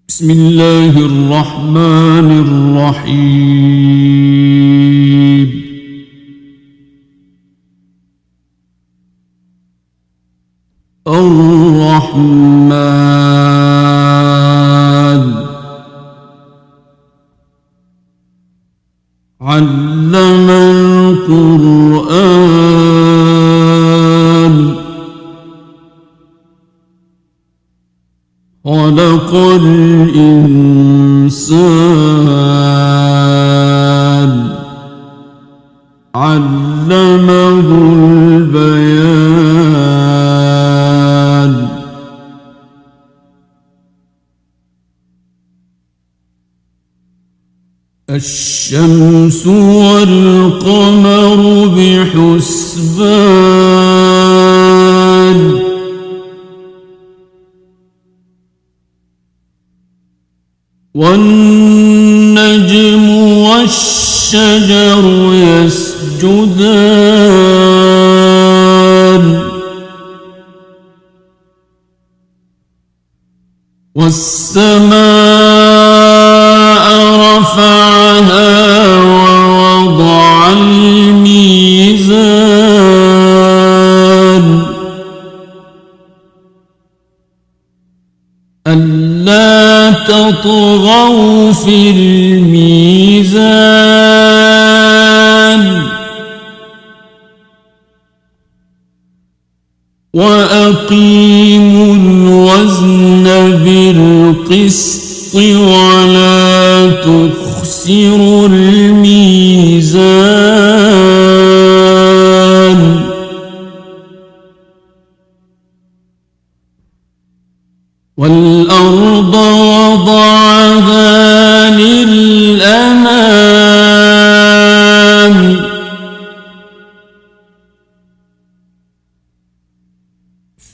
بسم الله الرحمن الرحيم الرحمن علم القرآن خلق الإنسان علمه البيان الشمس والقمر بحسبان والنجم والشجر يسجدان والسماء رفعها ووضع الميزان ألا تطغوا في الميزان وأقيموا الوزن بالقسط ولا تخسروا الميزان والأرض وضعها للأنام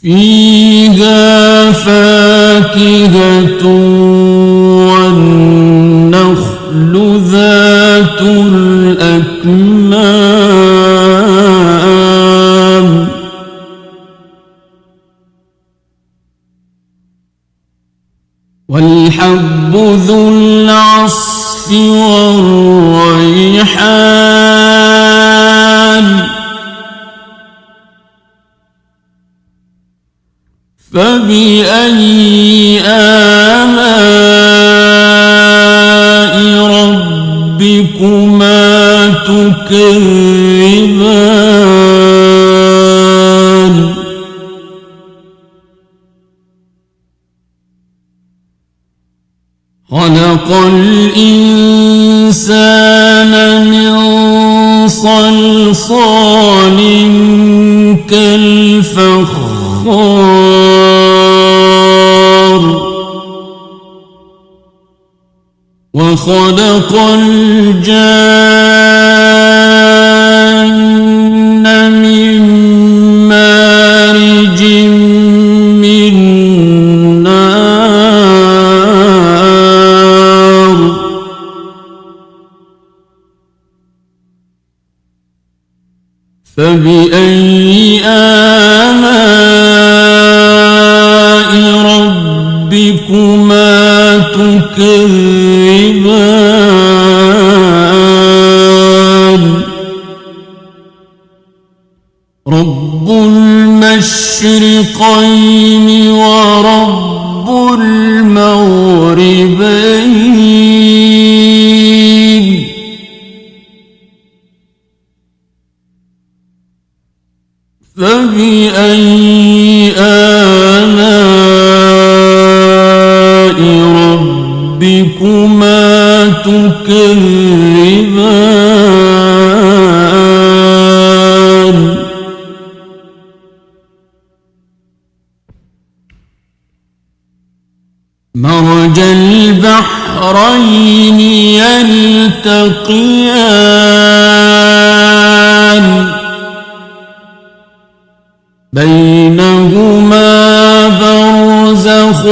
فيها فاكهة والنخل ذات الأكمام والحب ذو العصف والريحان فبأي آلاء ربكما تكذبان خلق الإنسان من صلصال كالفخار وخلق الجان من مارج من نار فبأي آلاء ربكما تكذبان رب المشرقين ورب المغربين فبأي آلاء ربكما تكذبان مرج البحرين يلتقيان بينهما برزخ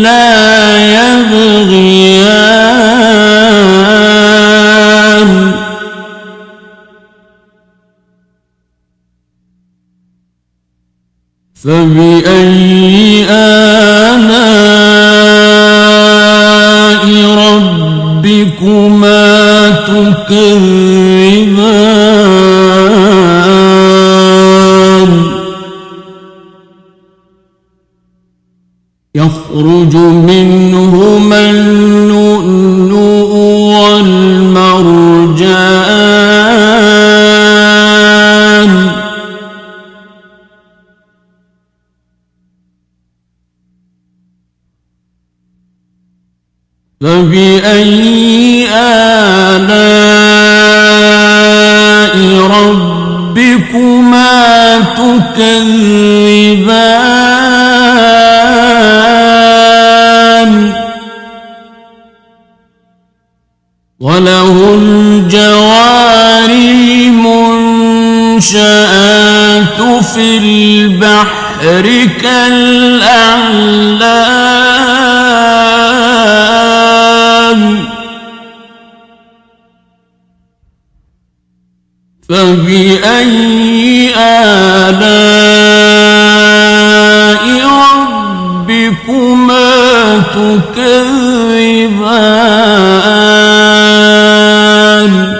لا يبغيان فبأي آلاء ربكما تكذبان يخرج منهما اللؤلؤ والمرجان فبأي آلاء ربكما تكذبان وله الجوار المنشآت في البحر كالأعلام فبأي آلاء ربكما تكذبان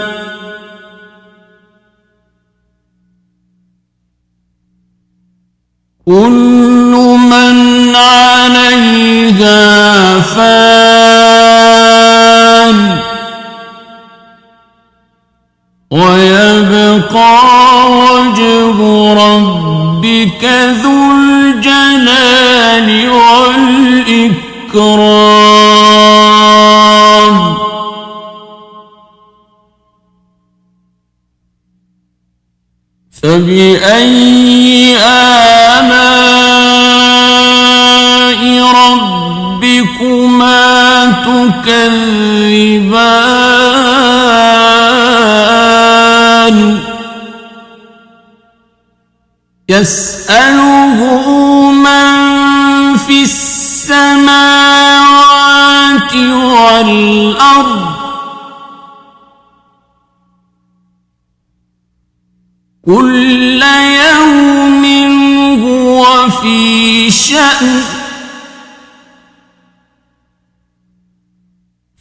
كل من عليها فان ويبقى وجه ربك ذو الجلال والإكرام فبأي آلاء ربكما تكذبان يسأله من في السماوات والأرض كل يوم هو في شأن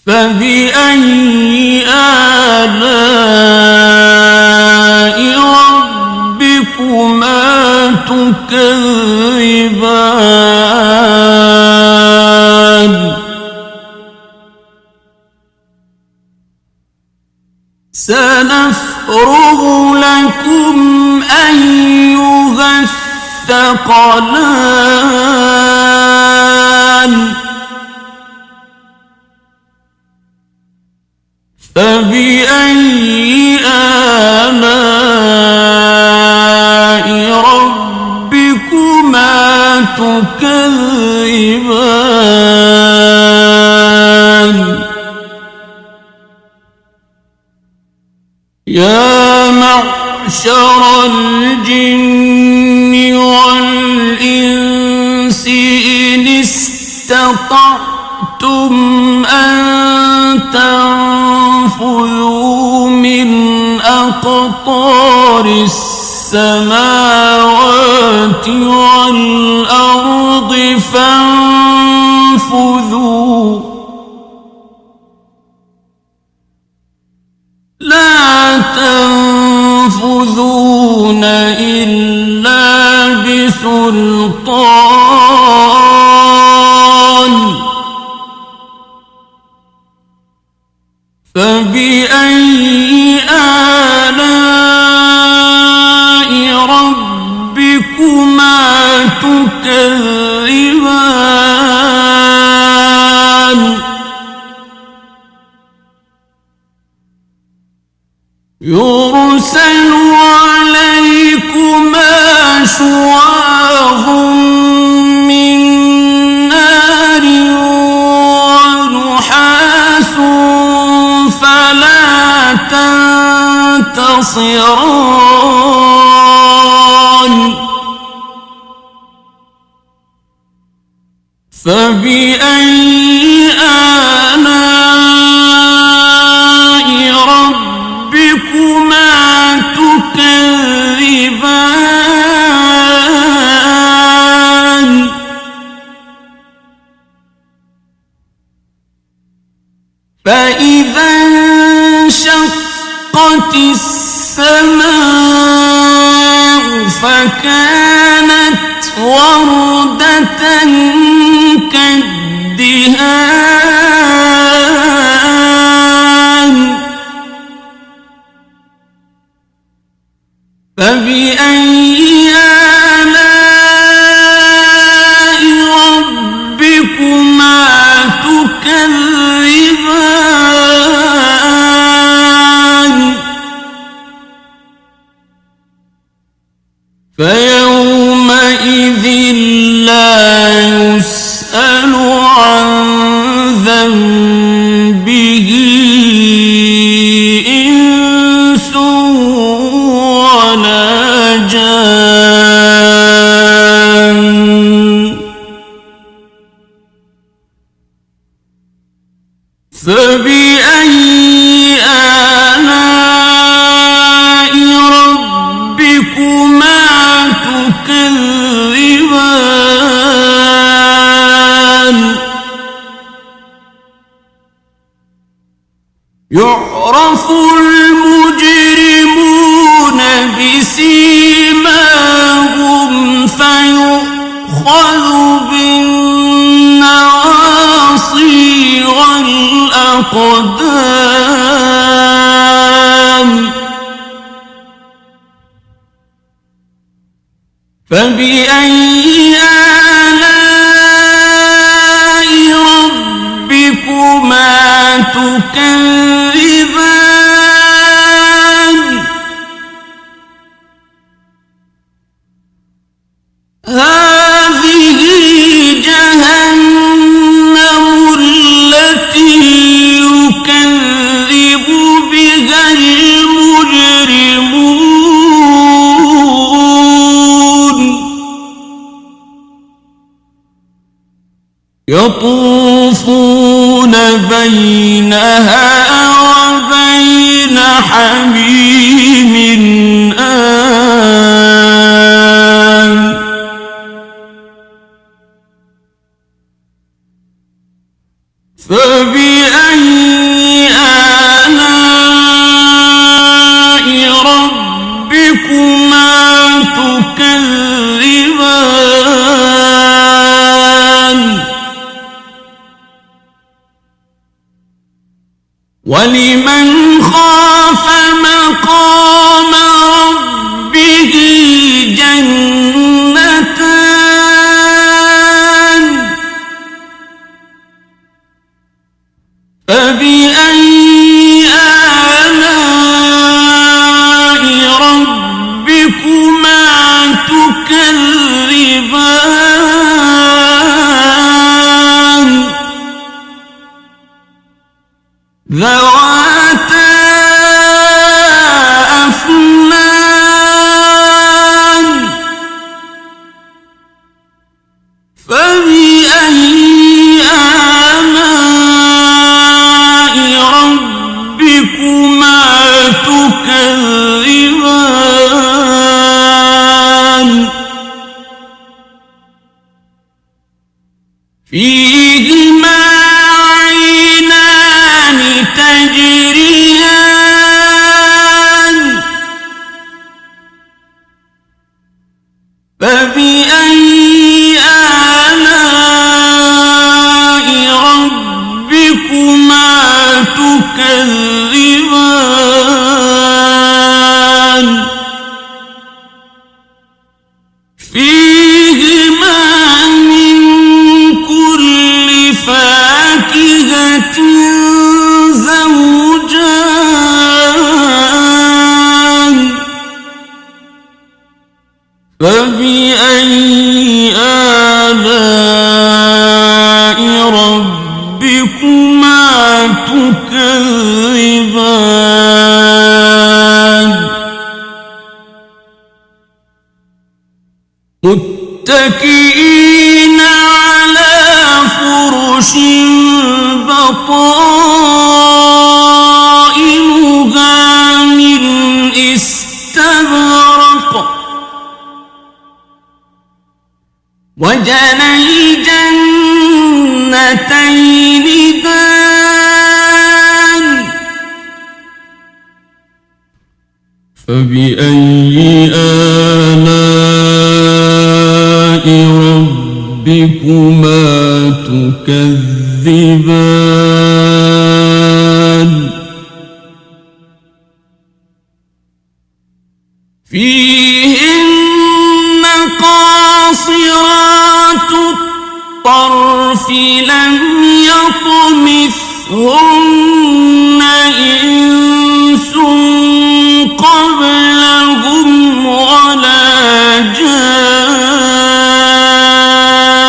فبأي آلاء ربكما تكذبان سنفرغ لكم أيها الثقلان فبأي آلاء ربكما تكذبان يا معشر الجن والإنس إن استطعتم أن تنفذوا من أقطار السماوات والأرض فانفذوا لا تنفذون إلا بسلطان فبأي آلاء ربكما تكذبان يرسل عليكما شواظ من نار ونحاس فلا تنتصران فبأي آلاء ربكما تكذبان. فإذا انشقت السماء فكانت وردة كالدهان فبأي آلاء ربكما تكذبان فيومئذ لا يسأل عن ذنبه إنس ولا جان فبأي آلاء ربكما تكذبان يعرف المجرمون بسيماهم فيؤخذ بالنواصي والأقدام فبأي آلاء ربكما تكذبان هذه جهنم التي يكذب بها المجرمون يطوفون بينها وبين حميم آن فبأي آلاء ربكما تكذبان ولمن خاف مقام ربه جنتان فبأي آلاء ربكما تكذبان ذواتا أفنان فبأي آلاء ربكما تكذبان فيهما عينان تجريان فبأي آلاء ربكما تكذبان فيهما من كل فاكهة زوجان فبأي آلاء ربكما تكذبان متكئين على فرش بطائنها من استبرق وجنى الجنتين دان فبأي آلاء ربكما تكذبان فيهن قاصرات الطرف لم يطمثهن إنس قبلهم ولا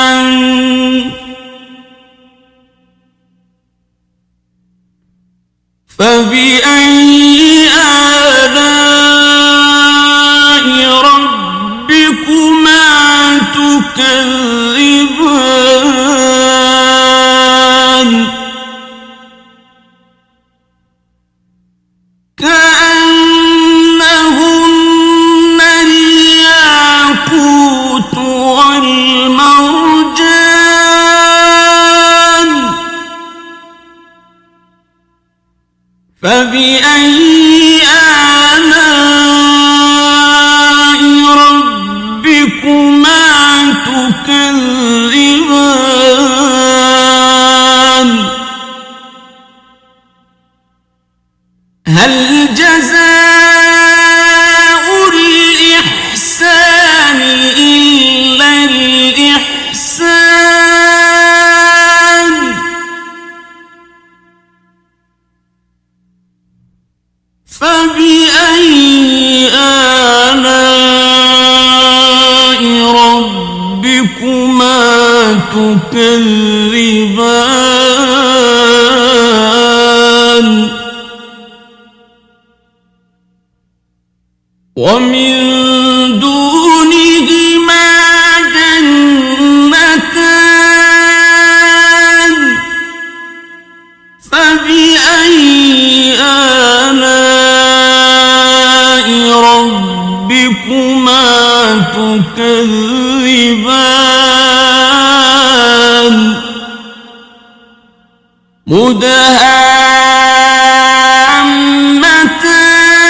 جان فبأي آلاء ربكما تكذبان كأنهن الياقوت والمرجان فبأي آلاء ربكما تكذبان هل جزاء الإحسان إلا الإحسان فبأي آلاء ربكما تكذبان ومن دونهما جنتان فبأي آلاء ربكما تكذبان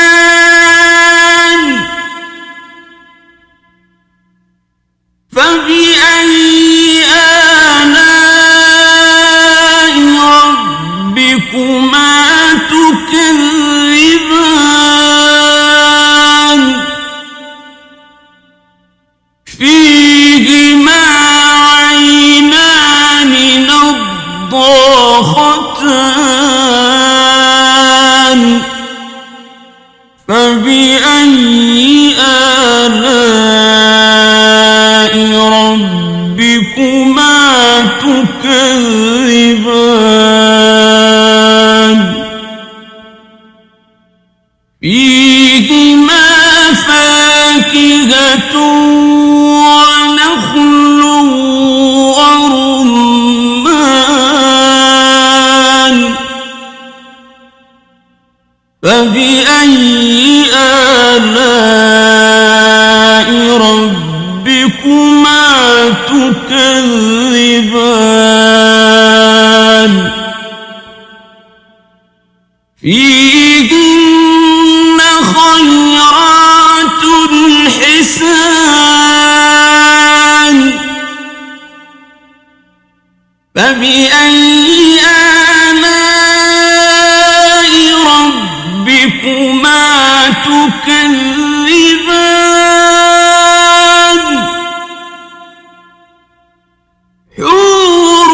مدهامتان فبأي آلاء ربكما تكذبان فيهما عينان نضاختان فبأي آلاء ربكما تكذبان فيهما فاكهة ونخل ورمان فبأي آلاء ربكما تكذبان فيهن خيرات حسان فبأي آلاء ربكما تكذبان حور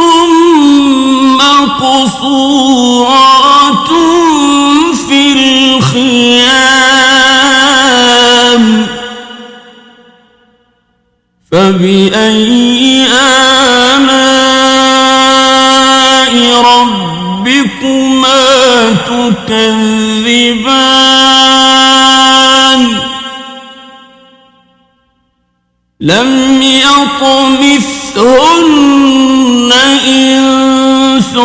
مقصورات في الخيام فبأي آلاء ربكما تكذبان لم يطمثهن إنس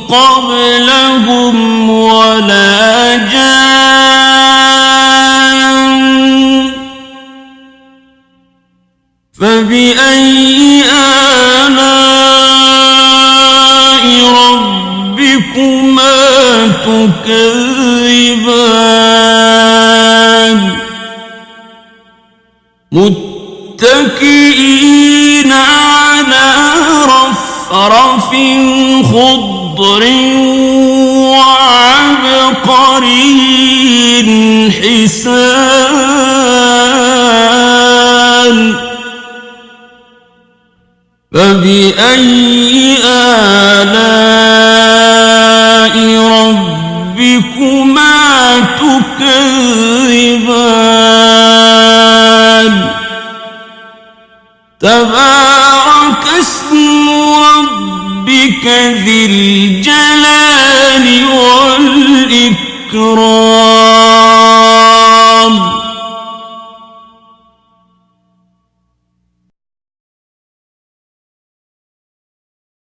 قبلهم ولا جان فبأي آلاء ربكما تكذبان متكئين على رفرف خضر وعبقري حسان فبأي آلاء ربكما تكذبان تبارك اسم ربك ذي الجلال والإكرام